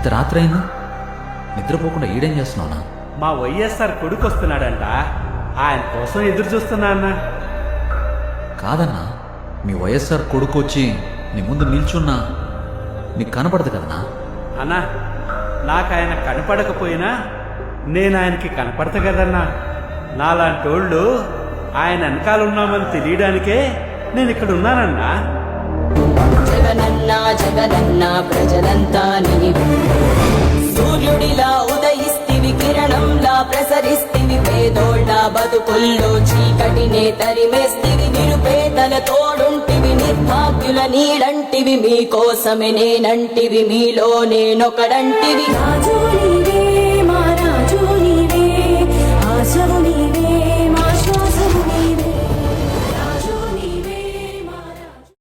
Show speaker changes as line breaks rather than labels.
ఇంత రాత్రి అయింది, నిద్రపోకుండా ఈడేం చేస్తున్నావునా?
మా వైఎస్ఆర్ కొడుకు వస్తున్నాడంట, ఆయన కోసం ఎదురు చూస్తున్నా అన్న.
కాదన్నా, మీ వైఎస్ఆర్ కొడుకు వచ్చి నీ ముందు నిల్చున్నా నీకు కనపడదు కదనా?
అన్నా, నాకు ఆయన కనపడకపోయినా నేను ఆయనకి కనపడతా కదన్నా. నాలాంటోళ్ళు ఆయన వెనకాల ఉన్నామని తెలియడానికే నేను ఇక్కడ ఉన్నానన్నా.
జగనన్నా జగనన్నా ప్రజలంతా నీవు, సూర్యుడిలా ఉదయిస్తివి, కిరణంలా ప్రసరిస్తివి, పేదోళ్ళ బతుకుల్లో చీకటినే తరిమేస్తివి, నిరుపేదల తోడుంటివి, నిర్భాగ్యుల నీడంటివి, మీకోసమే నేనంటివి, మీలో నేనొకడంటివి. రాజుని